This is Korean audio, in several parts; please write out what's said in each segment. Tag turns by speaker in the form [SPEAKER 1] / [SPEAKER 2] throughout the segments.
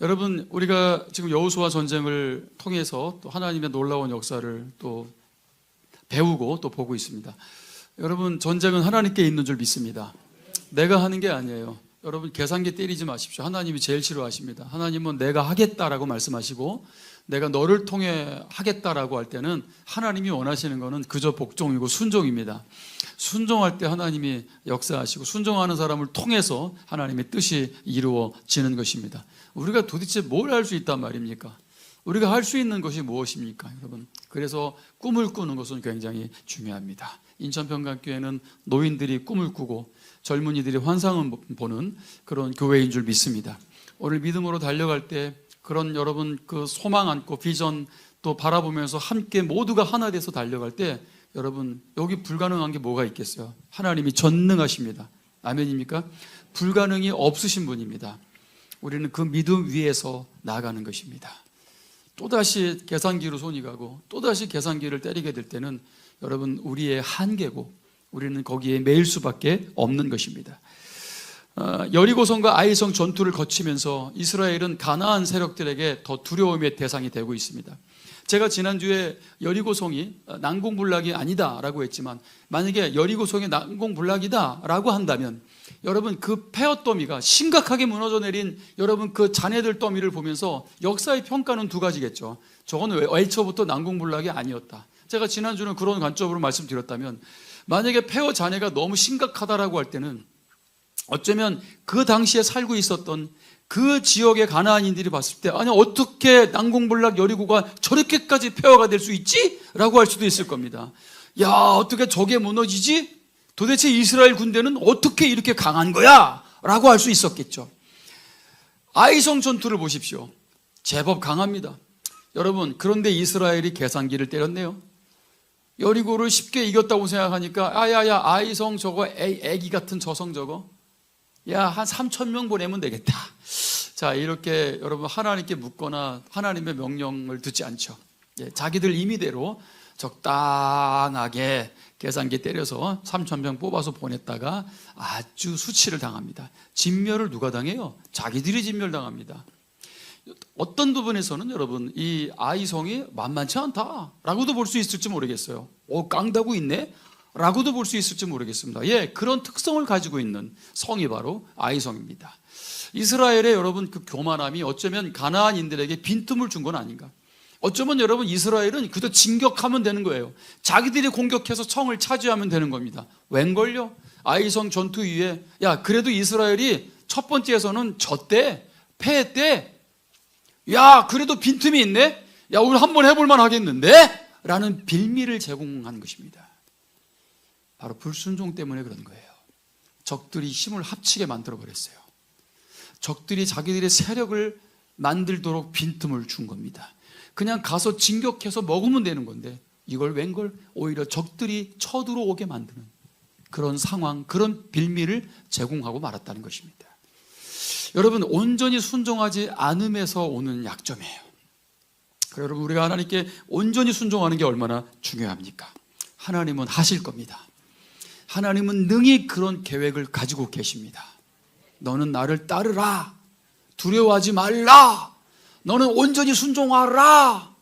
[SPEAKER 1] 여러분, 우리가 지금 여호수아 전쟁을 통해서 또 하나님의 놀라운 역사를 또 배우고 또 보고 있습니다. 여러분, 전쟁은 하나님께 있는 줄 믿습니다. 내가 하는 게 아니에요. 여러분, 계산기 때리지 마십시오. 하나님이 제일 싫어하십니다. 하나님은 내가 하겠다라고 말씀하시고 내가 너를 통해 하겠다라고 할 때는 하나님이 원하시는 것은 그저 복종이고 순종입니다. 순종할 때 하나님이 역사하시고 순종하는 사람을 통해서 하나님의 뜻이 이루어지는 것입니다. 우리가 도대체 뭘 할 수 있단 말입니까? 우리가 할 수 있는 것이 무엇입니까, 여러분? 그래서 꿈을 꾸는 것은 굉장히 중요합니다. 인천평강교회는 노인들이 꿈을 꾸고 젊은이들이 환상을 보는 그런 교회인 줄 믿습니다. 오늘 믿음으로 달려갈 때 그런 여러분 그 소망 안고 비전 또 바라보면서 함께 모두가 하나 돼서 달려갈 때 여러분 여기 불가능한 게 뭐가 있겠어요? 하나님이 전능하십니다. 아멘입니까? 불가능이 없으신 분입니다. 우리는 그 믿음 위에서 나아가는 것입니다. 또다시 계산기로 손이 가고 또다시 계산기를 때리게 될 때는 여러분 우리의 한계고 우리는 거기에 매일 수밖에 없는 것입니다. 여리고성과 아이성 전투를 거치면서 이스라엘은 가나안 세력들에게 더 두려움의 대상이 되고 있습니다. 제가 지난주에 여리고성이 난공불락이 아니다라고 했지만 만약에 여리고성이 난공불락이다라고 한다면 여러분 그 폐허 더미가 심각하게 무너져 내린 여러분 그 잔해들 더미를 보면서 역사의 평가는 두 가지겠죠. 저건 애초부터 난공불락이 아니었다. 제가 지난주는 그런 관점으로 말씀드렸다면 만약에 폐허 잔해가 너무 심각하다라고 할 때는 어쩌면 그 당시에 살고 있었던 그 지역의 가나안인들이 봤을 때 아니 어떻게 난공불락 여리고가 저렇게까지 폐허가 될 수 있지? 라고 할 수도 있을 겁니다. 야 어떻게 저게 무너지지? 도대체 이스라엘 군대는 어떻게 이렇게 강한 거야? 라고 할 수 있었겠죠. 아이성 전투를 보십시오. 제법 강합니다. 여러분 그런데 이스라엘이 계산기를 때렸네요. 여리고를 쉽게 이겼다고 생각하니까 아야야 아이성 저거 애기 같은 저성 저거 야 한 3,000명 보내면 되겠다. 자 이렇게 여러분 하나님께 묻거나 하나님의 명령을 듣지 않죠. 자기들 임의대로 적당하게 계산기 때려서 3,000명 뽑아서 보냈다가 아주 수치를 당합니다. 진멸을 누가 당해요? 자기들이 진멸당합니다. 어떤 부분에서는 여러분 이 아이성이 만만치 않다라고도 볼 수 있을지 모르겠어요. 깡다구 있네? 라고도 볼 수 있을지 모르겠습니다. 그런 특성을 가지고 있는 성이 바로 아이성입니다. 이스라엘의 여러분 그 교만함이 어쩌면 가나안인들에게 빈틈을 준 건 아닌가. 어쩌면 여러분 이스라엘은 그저 진격하면 되는 거예요. 자기들이 공격해서 성을 차지하면 되는 겁니다. 웬걸요? 아이성 전투 이후에 그래도 이스라엘이 첫 번째에서는 졌대, 패했대. 그래도 빈틈이 있네? 우리 한번 해볼만 하겠는데? 라는 빌미를 제공한 것입니다. 바로 불순종 때문에 그런 거예요. 적들이 힘을 합치게 만들어버렸어요. 적들이 자기들의 세력을 만들도록 빈틈을 준 겁니다. 그냥 가서 진격해서 먹으면 되는 건데 이걸 웬걸 오히려 적들이 쳐들어오게 만드는 그런 상황, 그런 빌미를 제공하고 말았다는 것입니다. 여러분 온전히 순종하지 않음에서 오는 약점이에요. 여러분 우리가 하나님께 온전히 순종하는 게 얼마나 중요합니까? 하나님은 하실 겁니다. 하나님은 능히 그런 계획을 가지고 계십니다. 너는 나를 따르라. 두려워하지 말라. 너는 온전히 순종하라.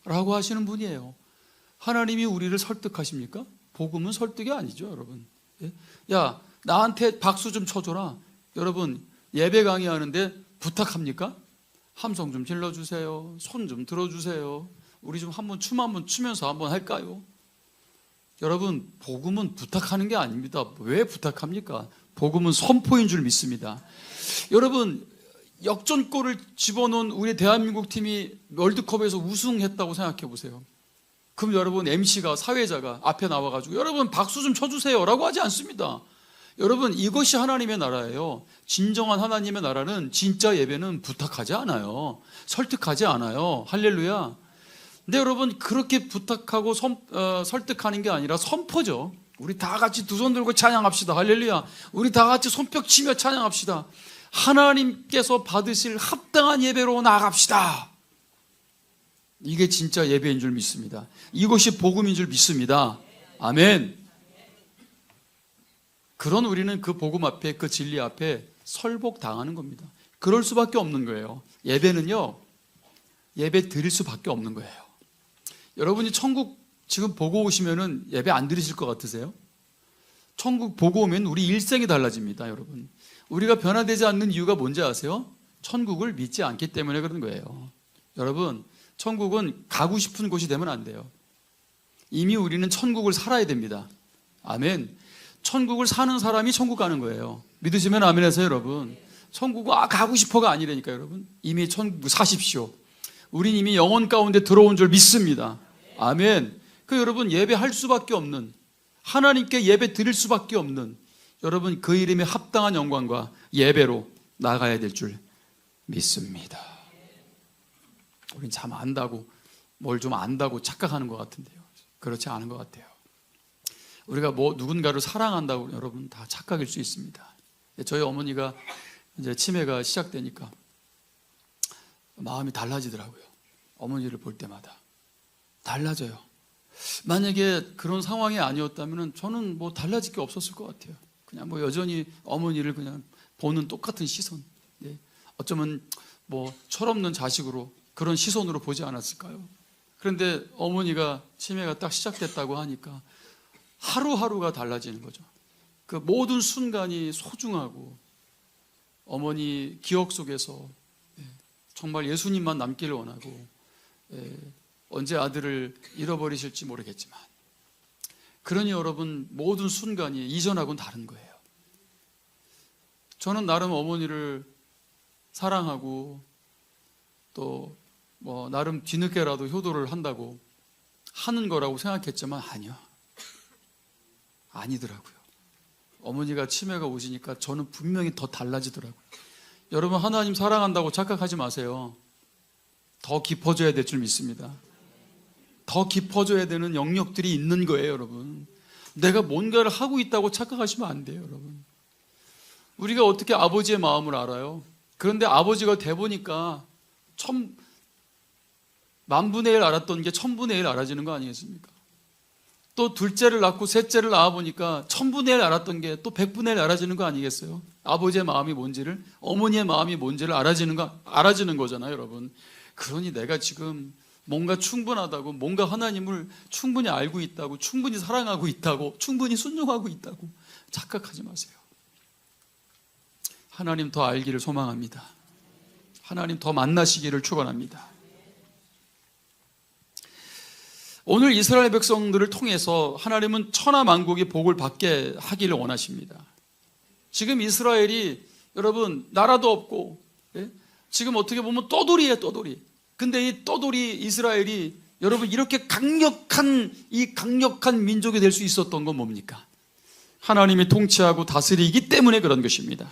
[SPEAKER 1] 라고 하시는 분이에요. 하나님이 우리를 설득하십니까? 복음은 설득이 아니죠, 여러분. 나한테 박수 좀 쳐줘라. 여러분 예배 강의하는데 부탁합니까? 함성 좀 질러주세요. 손 좀 들어주세요. 우리 좀 한번 춤 한번 추면서 한번 할까요? 여러분 복음은 부탁하는 게 아닙니다. 왜 부탁합니까? 복음은 선포인 줄 믿습니다. 여러분 역전골을 집어넣은 우리 대한민국 팀이 월드컵에서 우승했다고 생각해 보세요. 그럼 여러분 MC가 사회자가 앞에 나와가지고 여러분 박수 좀 쳐주세요 라고 하지 않습니다. 여러분 이것이 하나님의 나라예요. 진정한 하나님의 나라는 진짜 예배는 부탁하지 않아요. 설득하지 않아요. 할렐루야. 근데 여러분 그렇게 부탁하고 설득하는 게 아니라 선포죠. 우리 다 같이 두 손 들고 찬양합시다. 할렐루야. 우리 다 같이 손뼉 치며 찬양합시다. 하나님께서 받으실 합당한 예배로 나아갑시다. 이게 진짜 예배인 줄 믿습니다. 이것이 복음인 줄 믿습니다. 아멘. 그런 우리는 그 복음 앞에 그 진리 앞에 설복당하는 겁니다. 그럴 수밖에 없는 거예요. 예배는요, 예배 드릴 수밖에 없는 거예요. 여러분이 천국 지금 보고 오시면은 예배 안 드리실 것 같으세요? 천국 보고 오면 우리 일생이 달라집니다, 여러분. 우리가 변화되지 않는 이유가 뭔지 아세요? 천국을 믿지 않기 때문에 그런 거예요. 여러분, 천국은 가고 싶은 곳이 되면 안 돼요. 이미 우리는 천국을 살아야 됩니다. 아멘. 천국을 사는 사람이 천국 가는 거예요. 믿으시면 아멘 하세요, 여러분. 천국은 가고 싶어가 아니라니까, 여러분. 이미 천국 사십시오. 우린 이미 영혼 가운데 들어온 줄 믿습니다. 아멘. 그 여러분, 예배할 수밖에 없는, 하나님께 예배 드릴 수밖에 없는, 여러분 그 이름에 합당한 영광과 예배로 나가야 될 줄 믿습니다. 우린 참 안다고, 뭘 좀 안다고 착각하는 것 같은데요. 그렇지 않은 것 같아요. 우리가 누군가를 사랑한다고 여러분 다 착각일 수 있습니다. 저희 어머니가 이제 치매가 시작되니까 마음이 달라지더라고요. 어머니를 볼 때마다 달라져요. 만약에 그런 상황이 아니었다면 저는 달라질 게 없었을 것 같아요. 그냥 여전히 어머니를 그냥 보는 똑같은 시선. 어쩌면 철없는 자식으로 그런 시선으로 보지 않았을까요? 그런데 어머니가 치매가 딱 시작됐다고 하니까 하루하루가 달라지는 거죠. 그 모든 순간이 소중하고 어머니 기억 속에서 정말 예수님만 남기를 원하고 언제 아들을 잃어버리실지 모르겠지만 그러니 여러분 모든 순간이 이전하고는 다른 거예요. 저는 나름 어머니를 사랑하고 또 나름 뒤늦게라도 효도를 한다고 하는 거라고 생각했지만 아니더라고요. 어머니가 치매가 오시니까 저는 분명히 더 달라지더라고요. 여러분 하나님 사랑한다고 착각하지 마세요. 더 깊어져야 될 줄 믿습니다. 더 깊어져야 되는 영역들이 있는 거예요, 여러분. 내가 뭔가를 하고 있다고 착각하시면 안 돼요, 여러분. 우리가 어떻게 아버지의 마음을 알아요? 그런데 아버지가 돼 보니까 만분의 1 알았던 게 천분의 1 알아지는 거 아니겠습니까? 또 둘째를 낳고 셋째를 낳아보니까 천분의 1 알았던 게 또 백분의 1 알아지는 거 아니겠어요? 아버지의 마음이 뭔지를, 어머니의 마음이 뭔지를 알아지는 거잖아요, 여러분. 그러니 내가 지금 뭔가 충분하다고, 뭔가 하나님을 충분히 알고 있다고, 충분히 사랑하고 있다고, 충분히 순종하고 있다고 착각하지 마세요. 하나님 더 알기를 소망합니다. 하나님 더 만나시기를 축원합니다. 오늘 이스라엘 백성들을 통해서 하나님은 천하만국이 복을 받게 하기를 원하십니다. 지금 이스라엘이 여러분 나라도 없고 지금 어떻게 보면 떠돌이에요, 떠돌이. 근데 이 떠돌이 이스라엘이 여러분 이렇게 강력한 민족이 될 수 있었던 건 뭡니까? 하나님이 통치하고 다스리기 때문에 그런 것입니다.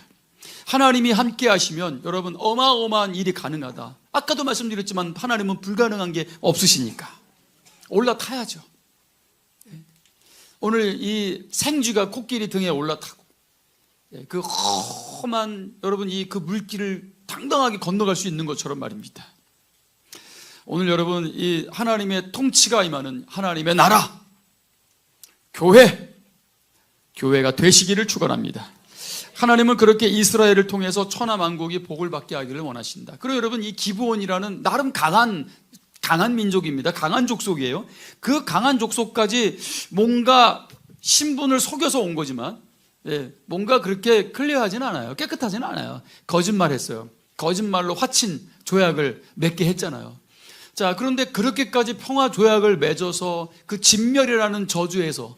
[SPEAKER 1] 하나님이 함께 하시면 여러분 어마어마한 일이 가능하다. 아까도 말씀드렸지만 하나님은 불가능한 게 없으시니까 올라타야죠. 오늘 이 생쥐가 코끼리 등에 올라타고 그 험한 여러분 그 물길을 당당하게 건너갈 수 있는 것처럼 말입니다. 오늘 여러분 이 하나님의 통치가 임하는 하나님의 나라 교회가 되시기를 축원합니다. 하나님은 그렇게 이스라엘을 통해서 천하만국이 복을 받게 하기를 원하신다. 그리고 여러분 이 기브온이라는 나름 강한 민족입니다. 강한 족속이에요. 그 강한 족속까지 뭔가 신분을 속여서 온 거지만 뭔가 그렇게 클리어하지는 않아요. 깨끗하지는 않아요. 거짓말했어요. 거짓말로 화친 조약을 맺게 했잖아요. 자, 그런데 그렇게까지 평화 조약을 맺어서 그 진멸이라는 저주에서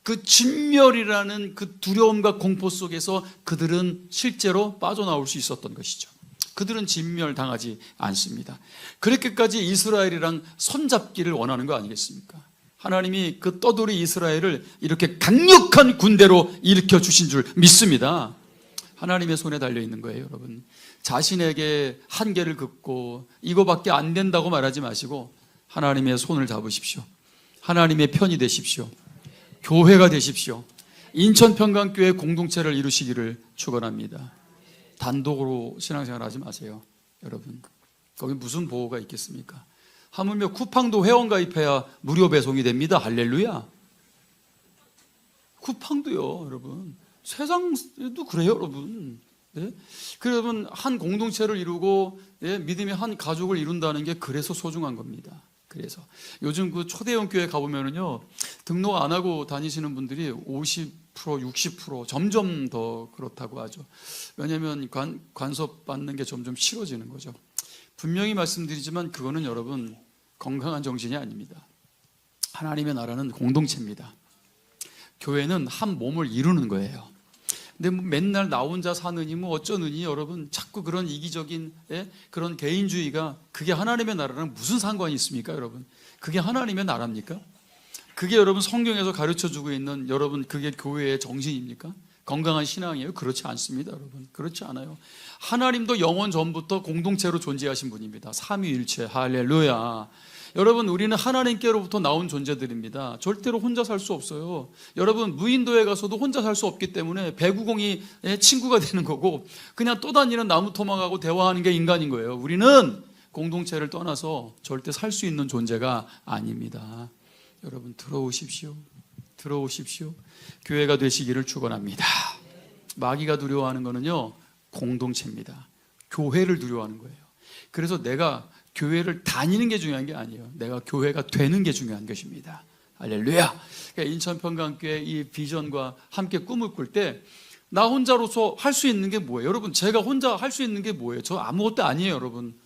[SPEAKER 1] 그 진멸이라는 그 두려움과 공포 속에서 그들은 실제로 빠져나올 수 있었던 것이죠. 그들은 진멸당하지 않습니다. 그렇게까지 이스라엘이랑 손잡기를 원하는 거 아니겠습니까? 하나님이 그 떠돌이 이스라엘을 이렇게 강력한 군대로 일으켜 주신 줄 믿습니다. 하나님의 손에 달려있는 거예요, 여러분. 자신에게 한계를 긋고 이거밖에 안 된다고 말하지 마시고 하나님의 손을 잡으십시오. 하나님의 편이 되십시오. 교회가 되십시오. 인천평강교회 공동체를 이루시기를 축원합니다. 단독으로 신앙생활 하지 마세요, 여러분. 거기 무슨 보호가 있겠습니까? 하물며 쿠팡도 회원가입해야 무료 배송이 됩니다. 할렐루야. 쿠팡도요, 여러분. 세상도 그래요, 여러분. 네? 그러면 한 공동체를 이루고 믿음의 한 가족을 이룬다는 게 그래서 소중한 겁니다. 그래서 요즘 그 초대형 교회 가보면은요, 등록 안 하고 다니시는 분들이 50%, 60% 점점 더 그렇다고 하죠. 왜냐하면 간섭 받는 게 점점 싫어지는 거죠. 분명히 말씀드리지만 그거는 여러분 건강한 정신이 아닙니다. 하나님의 나라는 공동체입니다. 교회는 한 몸을 이루는 거예요. 근데 뭐 맨날 나 혼자 사느니 뭐 어쩌느니 여러분 자꾸 그런 이기적인 그런 개인주의가 그게 하나님의 나라랑 무슨 상관이 있습니까 여러분? 그게 하나님의 나라입니까? 그게 여러분 성경에서 가르쳐주고 있는 여러분 그게 교회의 정신입니까? 건강한 신앙이에요? 그렇지 않습니다 여러분. 그렇지 않아요. 하나님도 영원 전부터 공동체로 존재하신 분입니다. 삼위일체 할렐루야. 여러분 우리는 하나님께로부터 나온 존재들입니다. 절대로 혼자 살 수 없어요. 여러분 무인도에 가서도 혼자 살 수 없기 때문에 배구공이 친구가 되는 거고 그냥 떠다니는 나무토막하고 대화하는 게 인간인 거예요. 우리는 공동체를 떠나서 절대 살 수 있는 존재가 아닙니다. 여러분 들어오십시오. 들어오십시오. 교회가 되시기를 축원합니다. 마귀가 두려워하는 거는요 공동체입니다. 교회를 두려워하는 거예요. 그래서 내가 교회를 다니는 게 중요한 게 아니에요. 내가 교회가 되는 게 중요한 것입니다. 할렐루야. 그러니까 인천평강교회 이 비전과 함께 꿈을 꿀 때 나 혼자로서 할 수 있는 게 뭐예요? 여러분 제가 혼자 할 수 있는 게 뭐예요? 저 아무것도 아니에요 여러분.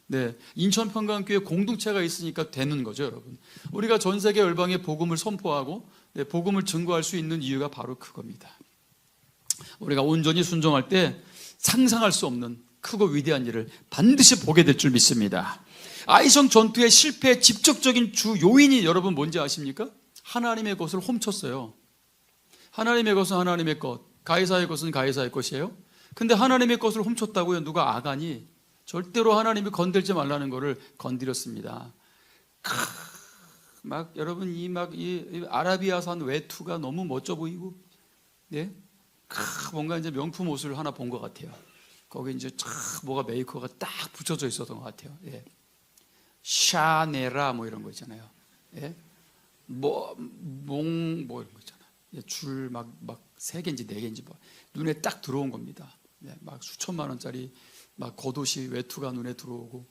[SPEAKER 1] 네, 인천평강교회 공동체가 있으니까 되는 거죠 여러분. 우리가 전 세계 열방에 복음을 선포하고 복음을 증거할 수 있는 이유가 바로 그겁니다. 우리가 온전히 순종할 때 상상할 수 없는 크고 위대한 일을 반드시 보게 될 줄 믿습니다. 아이성 전투의 실패의 직접적인 주 요인이 여러분 뭔지 아십니까? 하나님의 것을 훔쳤어요. 하나님의 것은 하나님의 것, 가이사의 것은 가이사의 것이에요. 근데 하나님의 것을 훔쳤다고요. 누가 아간이 절대로 하나님이 건들지 말라는 것을 건드렸습니다. 막 여러분 이 아라비아산 외투가 너무 멋져 보이고, 예? 뭔가 이제 명품 옷을 하나 본 것 같아요. 거기 이제 뭐가 메이커가 딱 붙여져 있었던 것 같아요. 예. 샤네라 뭐 이런 거 있잖아요. 예. 뭐 이런 거 있잖아요. 예. 줄 막 3개인지 4개인지 뭐 눈에 딱 들어온 겁니다. 예. 막 수천만 원짜리 막 겉옷이 외투가 눈에 들어오고,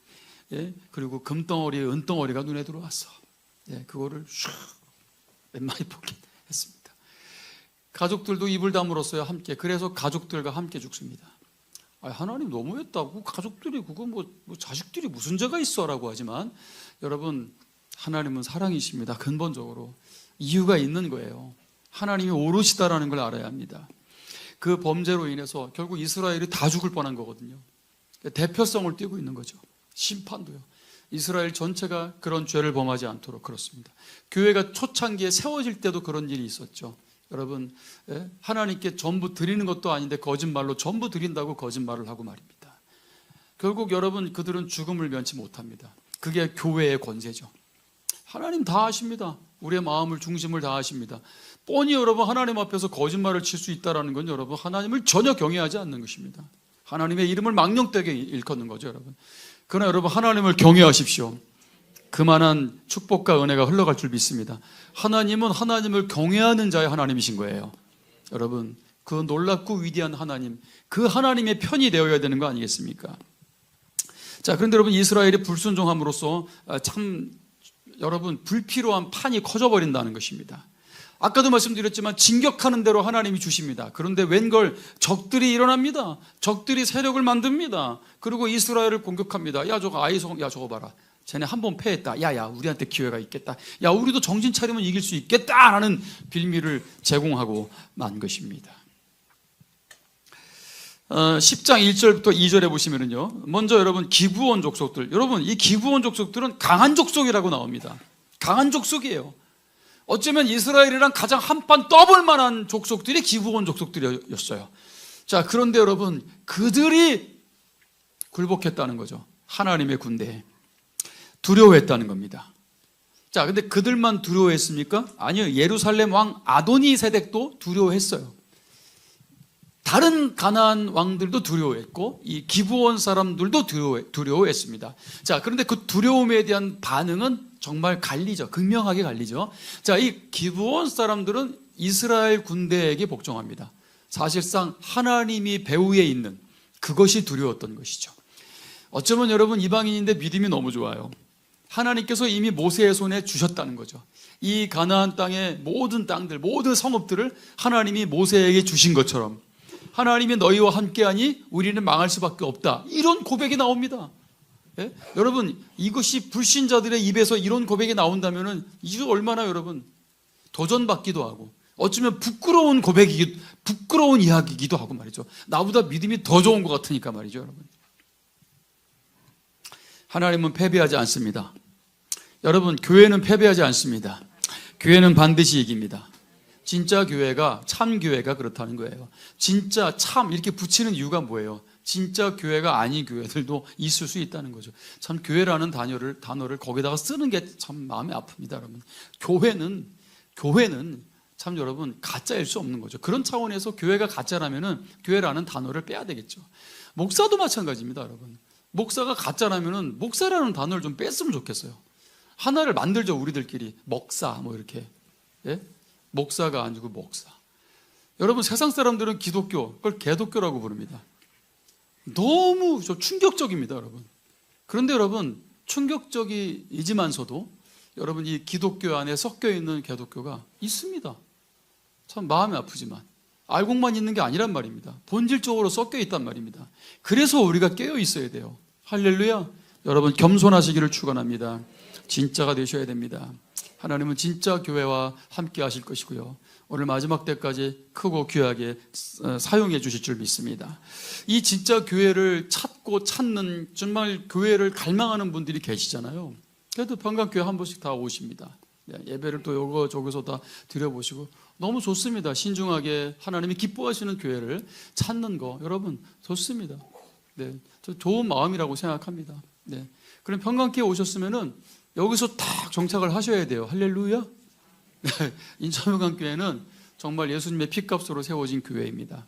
[SPEAKER 1] 예. 그리고 금덩어리, 은덩어리가 눈에 들어왔어. 예. 그거를 슉 웬만히 포기했습니다. 가족들도 입을 다물었어요. 함께. 그래서 가족들과 함께 죽습니다. 하나님 너무했다고 가족들이 그거 뭐 자식들이 무슨 죄가 있어라고 하지만 여러분 하나님은 사랑이십니다. 근본적으로 이유가 있는 거예요. 하나님이 오르시다라는 걸 알아야 합니다. 그 범죄로 인해서 결국 이스라엘이 다 죽을 뻔한 거거든요. 대표성을 띠고 있는 거죠. 심판도요. 이스라엘 전체가 그런 죄를 범하지 않도록 그렇습니다. 교회가 초창기에 세워질 때도 그런 일이 있었죠. 여러분 하나님께 전부 드리는 것도 아닌데 거짓말로 전부 드린다고 거짓말을 하고 말입니다. 결국 여러분 그들은 죽음을 면치 못합니다. 그게 교회의 권세죠. 하나님 다 아십니다. 우리의 마음을 중심을 다 아십니다. 뻔히 여러분 하나님 앞에서 거짓말을 칠 수 있다는 건 여러분 하나님을 전혀 경외하지 않는 것입니다. 하나님의 이름을 망령되게 일컫는 거죠 여러분. 그러나 여러분 하나님을 경외하십시오. 그만한 축복과 은혜가 흘러갈 줄 믿습니다. 하나님은 하나님을 경외하는 자의 하나님이신 거예요. 여러분 그 놀랍고 위대한 하나님, 그 하나님의 편이 되어야 되는 거 아니겠습니까? 자, 그런데 여러분 이스라엘이 불순종함으로써 참 여러분 불필요한 판이 커져버린다는 것입니다. 아까도 말씀드렸지만 진격하는 대로 하나님이 주십니다. 그런데 웬걸 적들이 일어납니다. 적들이 세력을 만듭니다. 그리고 이스라엘을 공격합니다. 야 저거 아이성, 야 저거 봐라. 쟤네 한 번 패했다. 야야 우리한테 기회가 있겠다. 야 우리도 정신 차리면 이길 수 있겠다라는 빌미를 제공하고 만 것입니다. 10장 1절부터 2절에 보시면은요. 먼저 여러분 기브온 족속들. 여러분 이 기브온 족속들은 강한 족속이라고 나옵니다. 강한 족속이에요. 어쩌면 이스라엘이랑 가장 한판 떠볼 만한 족속들이 기브온 족속들이었어요. 자, 그런데 여러분 그들이 굴복했다는 거죠. 하나님의 군대에. 두려워했다는 겁니다. 자, 근데 그들만 두려워했습니까? 아니요. 예루살렘 왕 아도니세덱도 두려워했어요. 다른 가나안 왕들도 두려워했고 이 기브온 사람들도 두려워했습니다. 자, 그런데 그 두려움에 대한 반응은 정말 갈리죠. 극명하게 갈리죠. 자, 이 기브온 사람들은 이스라엘 군대에게 복종합니다. 사실상 하나님이 배후에 있는 그것이 두려웠던 것이죠. 어쩌면 여러분 이방인인데 믿음이 너무 좋아요. 하나님께서 이미 모세의 손에 주셨다는 거죠. 이 가나안 땅의 모든 땅들, 모든 성읍들을 하나님이 모세에게 주신 것처럼 하나님이 너희와 함께하니 우리는 망할 수밖에 없다. 이런 고백이 나옵니다. 예? 여러분 이것이 불신자들의 입에서 이런 고백이 나온다면 이게 얼마나 여러분 도전받기도 하고 어쩌면 부끄러운 고백이기도, 부끄러운 이야기이기도 하고 말이죠. 나보다 믿음이 더 좋은 것 같으니까 말이죠, 여러분. 하나님은 패배하지 않습니다. 여러분, 교회는 패배하지 않습니다. 교회는 반드시 이깁니다. 진짜 교회가, 참 교회가 그렇다는 거예요. 진짜 참 이렇게 붙이는 이유가 뭐예요? 진짜 교회가 아닌 교회들도 있을 수 있다는 거죠. 참 교회라는 단어를 거기다가 쓰는 게 참 마음이 아픕니다, 여러분. 교회는 참 여러분 가짜일 수 없는 거죠. 그런 차원에서 교회가 가짜라면은 교회라는 단어를 빼야 되겠죠. 목사도 마찬가지입니다, 여러분. 목사가 가짜라면은 목사라는 단어를 좀 뺐으면 좋겠어요. 하나를 만들죠, 우리들끼리. 먹사 뭐 이렇게. 예? 목사가 아니고 목사. 여러분 세상 사람들은 기독교, 그걸 개독교라고 부릅니다. 너무 충격적입니다, 여러분. 그런데 여러분 충격적이지만서도 여러분 이 기독교 안에 섞여 있는 개독교가 있습니다. 참 마음이 아프지만 알고만 있는 게 아니란 말입니다. 본질적으로 섞여 있단 말입니다. 그래서 우리가 깨어 있어야 돼요. 할렐루야. 여러분 겸손하시기를 축원합니다. 진짜가 되셔야 됩니다. 하나님은 진짜 교회와 함께 하실 것이고요. 오늘 마지막 때까지 크고 귀하게 사용해 주실 줄 믿습니다. 이 진짜 교회를 찾고 찾는 정말 교회를 갈망하는 분들이 계시잖아요. 그래도 평강교회 한 번씩 다 오십니다. 예배를 또 요거 저기서 다 드려보시고 너무 좋습니다. 신중하게 하나님이 기뻐하시는 교회를 찾는 거 여러분 좋습니다. 네, 저 좋은 마음이라고 생각합니다. 네, 그럼 평강교회 오셨으면은 여기서 딱 정착을 하셔야 돼요. 할렐루야. 네, 인천평강교회는 정말 예수님의 피값으로 세워진 교회입니다.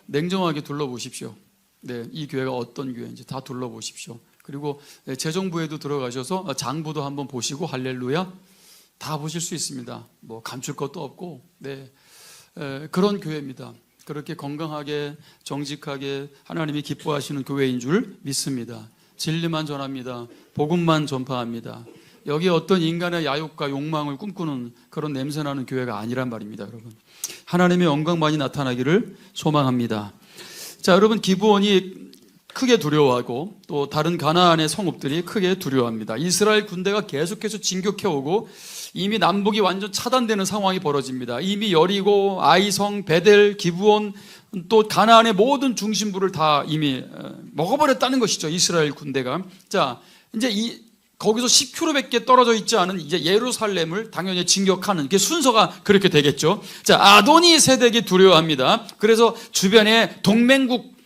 [SPEAKER 1] 냉정하게 둘러보십시오. 네, 이 교회가 어떤 교회인지 다 둘러보십시오. 그리고 재정부에도 들어가셔서 장부도 한번 보시고 할렐루야 다 보실 수 있습니다. 뭐 감출 것도 없고 네, 그런 교회입니다. 그렇게 건강하게 정직하게 하나님이 기뻐하시는 교회인 줄 믿습니다. 진리만 전합니다. 복음만 전파합니다. 여기 어떤 인간의 야욕과 욕망을 꿈꾸는 그런 냄새나는 교회가 아니란 말입니다, 여러분. 하나님의 영광만이 나타나기를 소망합니다. 자, 여러분 기브온이 크게 두려워하고 또 다른 가나안의 성읍들이 크게 두려워합니다. 이스라엘 군대가 계속해서 진격해오고 이미 남북이 완전 차단되는 상황이 벌어집니다. 이미 여리고, 아이성, 베델, 기브온 또 가나안의 모든 중심부를 다 이미 먹어버렸다는 것이죠. 이스라엘 군대가. 자, 이제 거기서 10km밖에 떨어져 있지 않은 이제 예루살렘을 당연히 진격하는 게 순서가 그렇게 되겠죠. 자, 아도니 세덱이 두려워합니다. 그래서 주변에 동맹국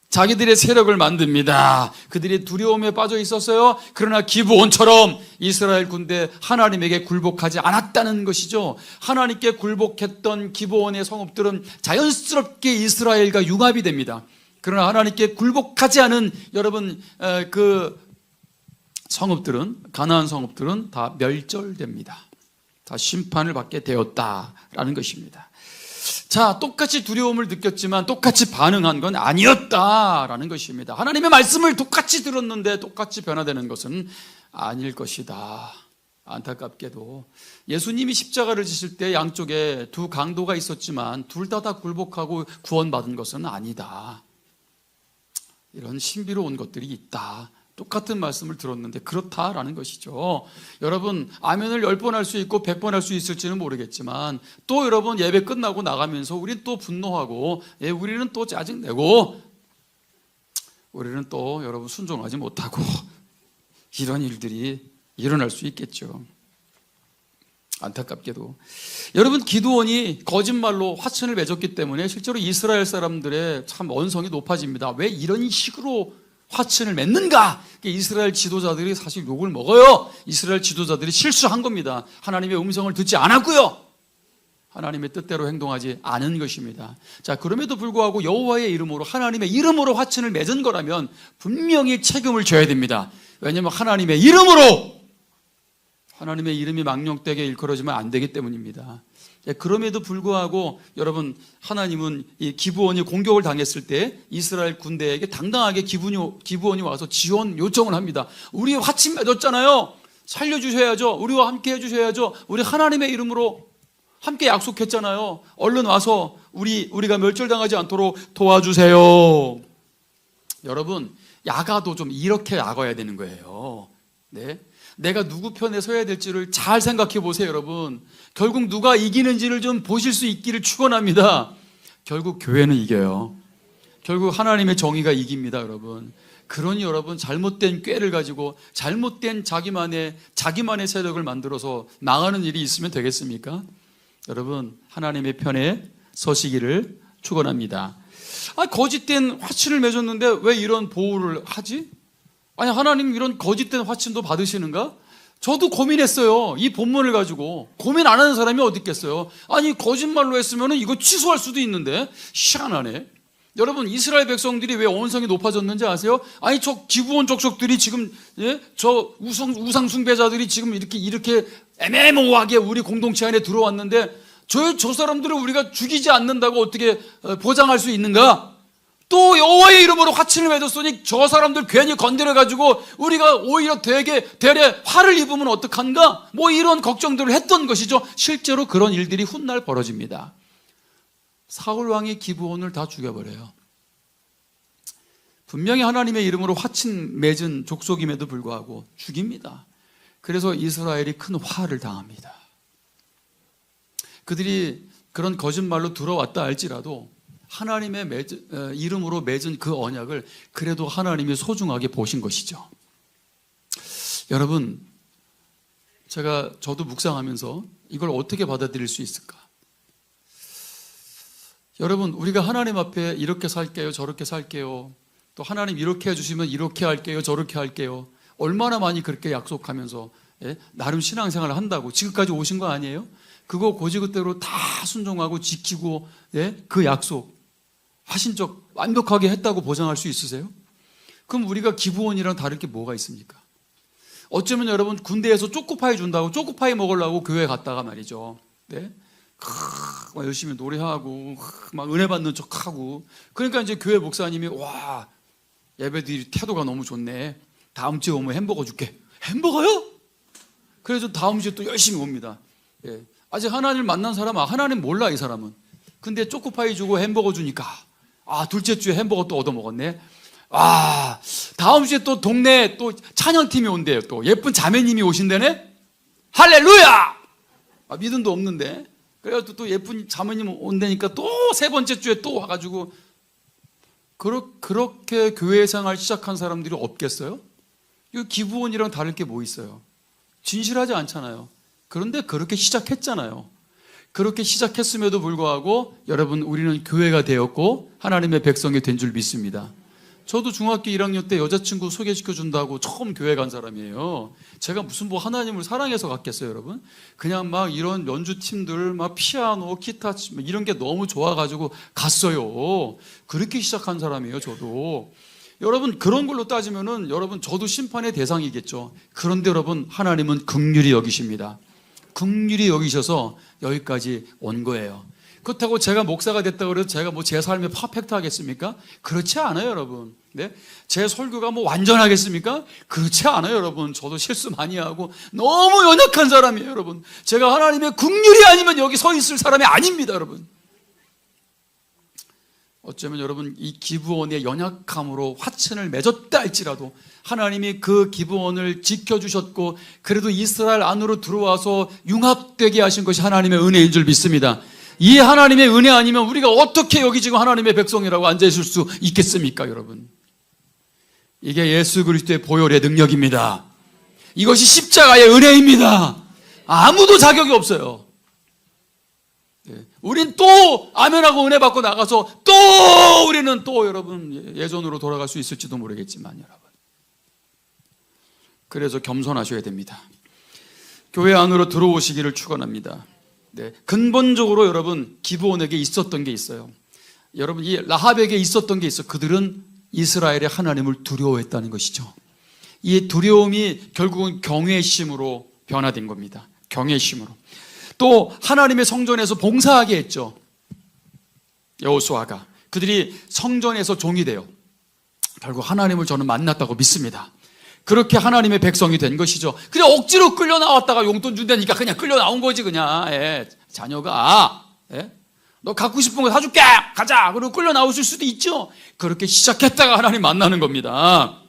[SPEAKER 1] 자기들의 세력을 만듭니다. 그들이 두려움에 빠져 있었어요. 그러나 기브온처럼 이스라엘 군대 하나님에게 굴복하지 않았다는 것이죠. 하나님께 굴복했던 기브온의 성읍들은 자연스럽게 이스라엘과 융합이 됩니다. 그러나 하나님께 굴복하지 않은 여러분 그 성읍들은 가나안 성읍들은 다 멸절됩니다. 다 심판을 받게 되었다라는 것입니다. 자, 똑같이 두려움을 느꼈지만 똑같이 반응한 건 아니었다라는 것입니다. 하나님의 말씀을 똑같이 들었는데 똑같이 변화되는 것은 아닐 것이다. 안타깝게도 예수님이 십자가를 지실 때 양쪽에 두 강도가 있었지만 둘 다 굴복하고 구원받은 것은 아니다. 이런 신비로운 것들이 있다. 똑같은 말씀을 들었는데 그렇다라는 것이죠. 여러분 아멘을 10번 할 수 있고 100번 할 수 있을지는 모르겠지만 또 여러분 예배 끝나고 나가면서 우리는 또 분노하고 우리는 또 짜증내고 우리는 또 여러분 순종하지 못하고 이런 일들이 일어날 수 있겠죠. 안타깝게도 여러분 기드온이 거짓말로 화친을 맺었기 때문에 실제로 이스라엘 사람들의 참 언성이 높아집니다. 왜 이런 식으로 화친을 맺는가? 이스라엘 지도자들이 사실 욕을 먹어요. 이스라엘 지도자들이 실수한 겁니다. 하나님의 음성을 듣지 않았고요. 하나님의 뜻대로 행동하지 않은 것입니다. 자, 그럼에도 불구하고 여호와의 이름으로 하나님의 이름으로 화친을 맺은 거라면 분명히 책임을 져야 됩니다. 왜냐하면 하나님의 이름으로 하나님의 이름이 망령되게 일컬어지면 안 되기 때문입니다. 그럼에도 불구하고 여러분, 하나님은 이 기브온이 공격을 당했을 때 이스라엘 군대에게 당당하게 기브온이 와서 지원 요청을 합니다. 우리 화친 맺었잖아요. 살려주셔야죠. 우리와 함께 해주셔야죠. 우리 하나님의 이름으로 함께 약속했잖아요. 얼른 와서 우리가 멸절당하지 않도록 도와주세요. 여러분, 야가도 좀 이렇게 야가야 되는 거예요. 네? 내가 누구 편에 서야 될지를 잘 생각해 보세요, 여러분. 결국 누가 이기는지를 좀 보실 수 있기를 축원합니다. 결국 교회는 이겨요. 결국 하나님의 정의가 이깁니다, 여러분. 그러니 여러분, 잘못된 꾀를 가지고 잘못된 자기만의 세력을 만들어서 나가는 일이 있으면 되겠습니까? 여러분, 하나님의 편에 서시기를 축원합니다. 거짓된 화친을 맺었는데 왜 이런 보호를 하지? 아니, 하나님 이런 거짓된 화친도 받으시는가? 저도 고민했어요. 이 본문을 가지고. 고민 안 하는 사람이 어디 있겠어요? 아니, 거짓말로 했으면 이거 취소할 수도 있는데 희한하네. 여러분, 이스라엘 백성들이 왜 언성이 높아졌는지 아세요? 아니, 저 기브온 족속들이 지금, 저 우상 숭배자들이 지금 이렇게 애매모호하게 우리 공동체 안에 들어왔는데 저 사람들을 우리가 죽이지 않는다고 어떻게 보장할 수 있는가? 또 여호와의 이름으로 화친을 맺었으니 저 사람들 괜히 건드려가지고 우리가 오히려 대래 화를 입으면 어떡한가? 뭐 이런 걱정들을 했던 것이죠. 실제로 그런 일들이 훗날 벌어집니다. 사울 왕이 기브온을 다 죽여버려요. 분명히 하나님의 이름으로 화친 맺은 족속임에도 불구하고 죽입니다. 그래서 이스라엘이 큰 화를 당합니다. 그들이 그런 거짓말로 들어왔다 할지라도 하나님의 이름으로 맺은 그 언약을 그래도 하나님이 소중하게 보신 것이죠. 여러분, 저도 묵상하면서 이걸 어떻게 받아들일 수 있을까? 여러분, 우리가 하나님 앞에 이렇게 살게요, 저렇게 살게요, 또 하나님 이렇게 해주시면 이렇게 할게요, 저렇게 할게요, 얼마나 많이 그렇게 약속하면서 나름 신앙생활을 한다고 지금까지 오신 거 아니에요? 그거 고지그대로 다 순종하고 지키고 그 약속 하신 적 완벽하게 했다고 보장할 수 있으세요? 그럼 우리가 기브온이랑 다를 게 뭐가 있습니까? 어쩌면 여러분, 군대에서 초코파이 준다고 초코파이 먹으려고 교회 갔다가 말이죠. 막 열심히 노래하고 막 은혜 받는 척하고, 그러니까 이제 교회 목사님이 와, 예배들이 태도가 너무 좋네, 다음 주에 오면 햄버거 줄게. 햄버거요? 그래서 다음 주에 또 열심히 옵니다. 아직 하나님을 만난 사람은 하나님 몰라, 이 사람은. 근데 초코파이 주고 햄버거 주니까 둘째 주에 햄버거 또 얻어먹었네. 다음 주에 또 동네 또 찬양팀이 온대요. 또 예쁜 자매님이 오신대네. 할렐루야! 믿음도 없는데. 그래가지고 또 예쁜 자매님 온다니까 또 세 번째 주에 또 와가지고. 그렇게 교회 생활 시작한 사람들이 없겠어요? 이거 기브온이랑 다를 게 뭐 있어요? 진실하지 않잖아요. 그런데 그렇게 시작했잖아요. 그렇게 시작했음에도 불구하고 여러분, 우리는 교회가 되었고 하나님의 백성이 된 줄 믿습니다. 저도 중학교 1학년 때 여자친구 소개시켜준다고 처음 교회 간 사람이에요. 제가 무슨 하나님을 사랑해서 갔겠어요, 여러분? 그냥 막 이런 연주팀들, 막 피아노, 기타 이런 게 너무 좋아가지고 갔어요. 그렇게 시작한 사람이에요, 저도. 여러분, 그런 걸로 따지면은 여러분, 저도 심판의 대상이겠죠. 그런데 여러분, 하나님은 긍휼히 여기십니다. 긍휼히 여기셔서 여기까지 온 거예요. 그렇다고 제가 목사가 됐다고 해서 제가 제 삶이 퍼펙트 하겠습니까? 그렇지 않아요, 여러분. 제 설교가 완전하겠습니까? 그렇지 않아요, 여러분. 저도 실수 많이 하고 너무 연약한 사람이에요, 여러분. 제가 하나님의 긍휼이 아니면 여기 서 있을 사람이 아닙니다, 여러분. 어쩌면 여러분, 이 기브온의 연약함으로 화친을 맺었다 할지라도 하나님이 그 기브온을 지켜주셨고 그래도 이스라엘 안으로 들어와서 융합되게 하신 것이 하나님의 은혜인 줄 믿습니다. 이 하나님의 은혜 아니면 우리가 어떻게 여기 지금 하나님의 백성이라고 앉아있을 수 있겠습니까, 여러분? 이게 예수 그리스도의 보혈의 능력입니다. 이것이 십자가의 은혜입니다. 아무도 자격이 없어요. 우린 또 아멘하고 은혜 받고 나가서 또 우리는 또 여러분 예전으로 돌아갈 수 있을지도 모르겠지만 여러분, 그래서 겸손하셔야 됩니다. 교회 안으로 들어오시기를 축원합니다. 근본적으로 여러분, 기브온에게 있었던 게 있어요. 여러분, 이 라합에게 있었던 게 있어. 그들은 이스라엘의 하나님을 두려워했다는 것이죠. 이 두려움이 결국은 경외심으로 변화된 겁니다. 경외심으로. 또 하나님의 성전에서 봉사하게 했죠. 여호수아가. 그들이 성전에서 종이 돼요. 결국 하나님을 저는 만났다고 믿습니다. 그렇게 하나님의 백성이 된 것이죠. 그냥 억지로 끌려 나왔다가 용돈 준다니까 그냥 끌려 나온 거지 그냥. 자녀가 너 갖고 싶은 거 사줄게 가자 그리고 끌려 나오실 수도 있죠. 그렇게 시작했다가 하나님 만나는 겁니다.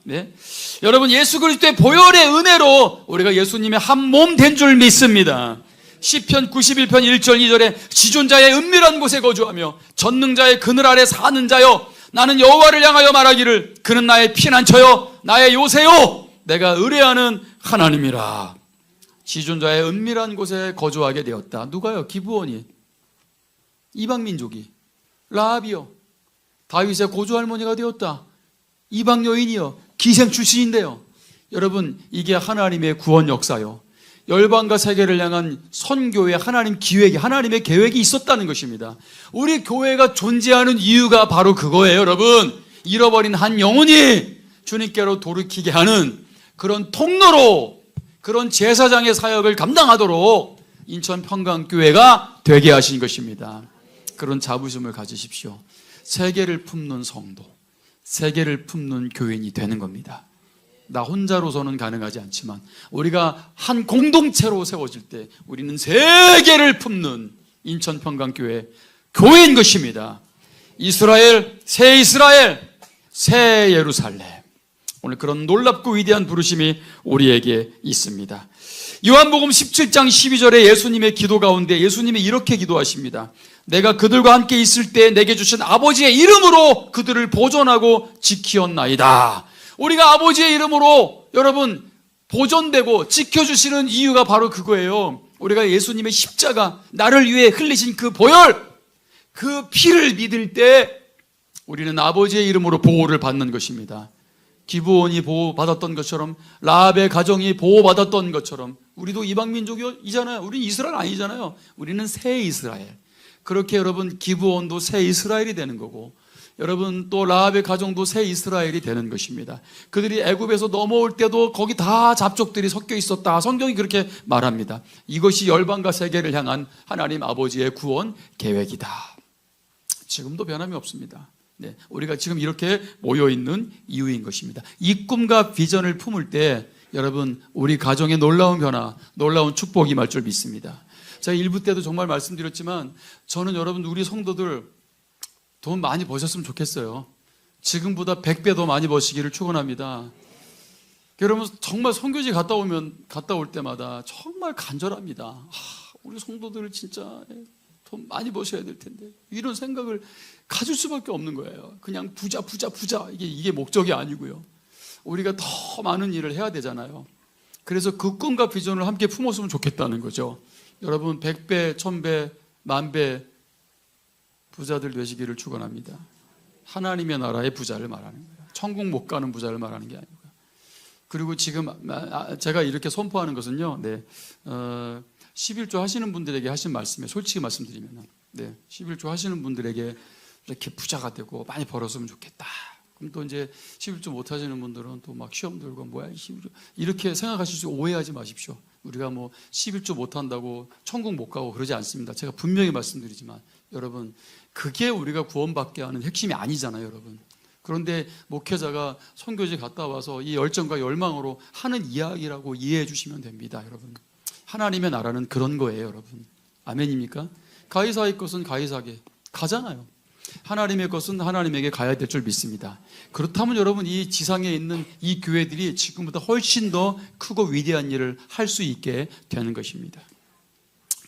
[SPEAKER 1] 여러분, 예수 그리스도의 보혈의 은혜로 우리가 예수님의 한 몸 된 줄 믿습니다. 시편 91편 1절 2절에 지존자의 은밀한 곳에 거주하며 전능자의 그늘 아래 사는 자여, 나는 여호와를 향하여 말하기를 그는 나의 피난처요 나의 요새요 내가 의뢰하는 하나님이라. 지존자의 은밀한 곳에 거주하게 되었다. 누가요? 기브온이. 이방민족이. 라합이요. 다윗의 고조할머니가 되었다. 이방 여인이요. 기생 출신인데요. 여러분, 이게 하나님의 구원 역사요. 열방과 세계를 향한 선교의 하나님 기획이, 하나님의 계획이 있었다는 것입니다. 우리 교회가 존재하는 이유가 바로 그거예요, 여러분. 잃어버린 한 영혼이 주님께로 돌이키게 하는 그런 통로로, 그런 제사장의 사역을 감당하도록 인천 평강교회가 되게 하신 것입니다. 그런 자부심을 가지십시오. 세계를 품는 성도, 세계를 품는 교인이 되는 겁니다. 나 혼자로서는 가능하지 않지만 우리가 한 공동체로 세워질 때 우리는 세계를 품는 인천 평강교회 교회인 것입니다. 이스라엘, 새 예루살렘. 오늘 그런 놀랍고 위대한 부르심이 우리에게 있습니다. 요한복음 17장 12절에 예수님의 기도 가운데 예수님이 이렇게 기도하십니다. 내가 그들과 함께 있을 때 내게 주신 아버지의 이름으로 그들을 보존하고 지키었나이다. 우리가 아버지의 이름으로 여러분 보존되고 지켜주시는 이유가 바로 그거예요. 우리가 예수님의 십자가, 나를 위해 흘리신 그 보혈, 그 피를 믿을 때 우리는 아버지의 이름으로 보호를 받는 것입니다. 기브온이 보호받았던 것처럼, 라합의 가정이 보호받았던 것처럼 우리도 이방민족이잖아요. 우리는 이스라엘 아니잖아요. 우리는 새 이스라엘. 그렇게 여러분 기브온도 새 이스라엘이 되는 거고, 여러분 또 라합의 가정도 새 이스라엘이 되는 것입니다. 그들이 애굽에서 넘어올 때도 거기 다 잡족들이 섞여 있었다. 성경이 그렇게 말합니다. 이것이 열방과 세계를 향한 하나님 아버지의 구원 계획이다. 지금도 변함이 없습니다. 우리가 지금 이렇게 모여있는 이유인 것입니다. 이 꿈과 비전을 품을 때 여러분 우리 가정의 놀라운 변화, 놀라운 축복이 임할 줄 믿습니다. 제가 일부 때도 정말 말씀드렸지만 저는 여러분 우리 성도들 돈 많이 버셨으면 좋겠어요. 지금보다 100배 더 많이 버시기를 축원합니다. 여러분 정말 선교지 갔다 올 때마다 정말 간절합니다. 우리 성도들 진짜 돈 많이 버셔야 될 텐데 이런 생각을 가질 수밖에 없는 거예요. 그냥 부자 이게 목적이 아니고요. 우리가 더 많은 일을 해야 되잖아요. 그래서 그 꿈과 비전을 함께 품었으면 좋겠다는 거죠. 여러분 100배, 1000배, 10,000배 부자들 되시기를 축원합니다. 하나님의 나라의 부자를 말하는 거예요. 천국 못 가는 부자를 말하는 게 아니고요. 그리고 지금 제가 이렇게 선포하는 것은요. 11조 하시는 분들에게 하신 말씀에 솔직히 말씀드리면 11조 하시는 분들에게 이렇게 부자가 되고 많이 벌었으면 좋겠다. 그럼 또 이제 11조 못 하시는 분들은 또 막 시험 들고 뭐야 11조 이렇게 생각하실 수 오해하지 마십시오. 우리가 뭐 11조 못 한다고 천국 못 가고 그러지 않습니다. 제가 분명히 말씀드리지만 여러분 그게 우리가 구원받게 하는 핵심이 아니잖아요, 여러분. 그런데 목회자가 선교지 갔다 와서 이 열정과 열망으로 하는 이야기라고 이해해 주시면 됩니다, 여러분. 하나님의 나라는 그런 거예요, 여러분. 아멘입니까? 가이사의 것은 가이사에게 가잖아요. 하나님의 것은 하나님에게 가야 될 줄 믿습니다. 그렇다면 여러분 이 지상에 있는 이 교회들이 지금보다 훨씬 더 크고 위대한 일을 할 수 있게 되는 것입니다.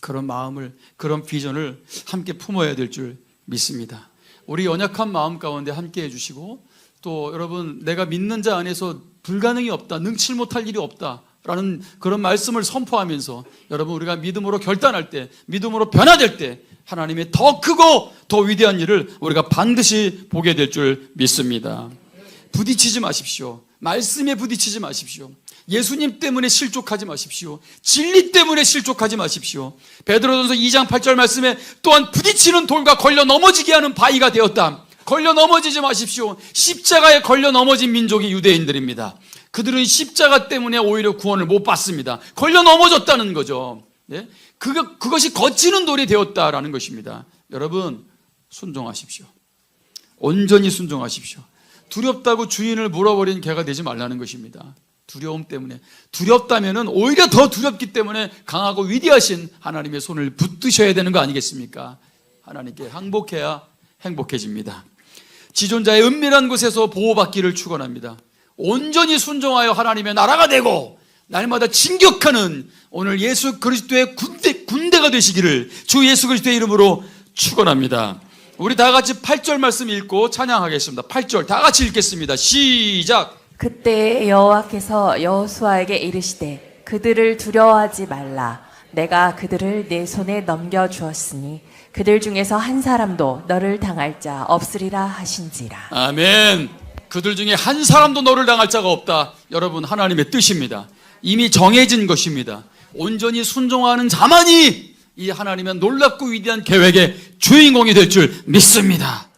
[SPEAKER 1] 그런 마음을, 그런 비전을 함께 품어야 될 줄 믿습니다. 우리 연약한 마음 가운데 함께 해주시고 또 여러분 내가 믿는 자 안에서 불가능이 없다, 능칠 못할 일이 없다 라는 그런 말씀을 선포하면서 여러분 우리가 믿음으로 결단할 때, 믿음으로 변화될 때 하나님의 더 크고 더 위대한 일을 우리가 반드시 보게 될 줄 믿습니다. 부딪히지 마십시오. 말씀에 부딪히지 마십시오. 예수님 때문에 실족하지 마십시오. 진리 때문에 실족하지 마십시오. 베드로전서 2장 8절 말씀에 또한 부딪히는 돌과 걸려 넘어지게 하는 바위가 되었다. 걸려 넘어지지 마십시오. 십자가에 걸려 넘어진 민족이 유대인들입니다. 그들은 십자가 때문에 오히려 구원을 못 받습니다. 걸려 넘어졌다는 거죠. 예? 그것이 거치는 돌이 되었다라는 것입니다. 여러분, 순종하십시오. 온전히 순종하십시오. 두렵다고 주인을 물어버린 개가 되지 말라는 것입니다. 두려움 때문에. 두렵다면은 오히려 더 두렵기 때문에 강하고 위대하신 하나님의 손을 붙드셔야 되는 거 아니겠습니까? 하나님께 항복해야 행복해집니다. 지존자의 은밀한 곳에서 보호받기를 축원합니다. 온전히 순종하여 하나님의 나라가 되고 날마다 진격하는 오늘 예수 그리스도의 군대가 되시기를 주 예수 그리스도의 이름으로 축원합니다. 우리 다 같이 8절 말씀 읽고 찬양하겠습니다. 8절 다 같이 읽겠습니다. 시작.
[SPEAKER 2] 그때 여호와께서 여호수아에게 이르시되 그들을 두려워하지 말라. 내가 그들을 내 손에 넘겨주었으니 그들 중에서 한 사람도 너를 당할 자 없으리라 하신지라.
[SPEAKER 1] 아멘. 그들 중에 한 사람도 너를 당할 자가 없다. 여러분, 하나님의 뜻입니다. 이미 정해진 것입니다. 온전히 순종하는 자만이 이 하나님의 놀랍고 위대한 계획의 주인공이 될 줄 믿습니다.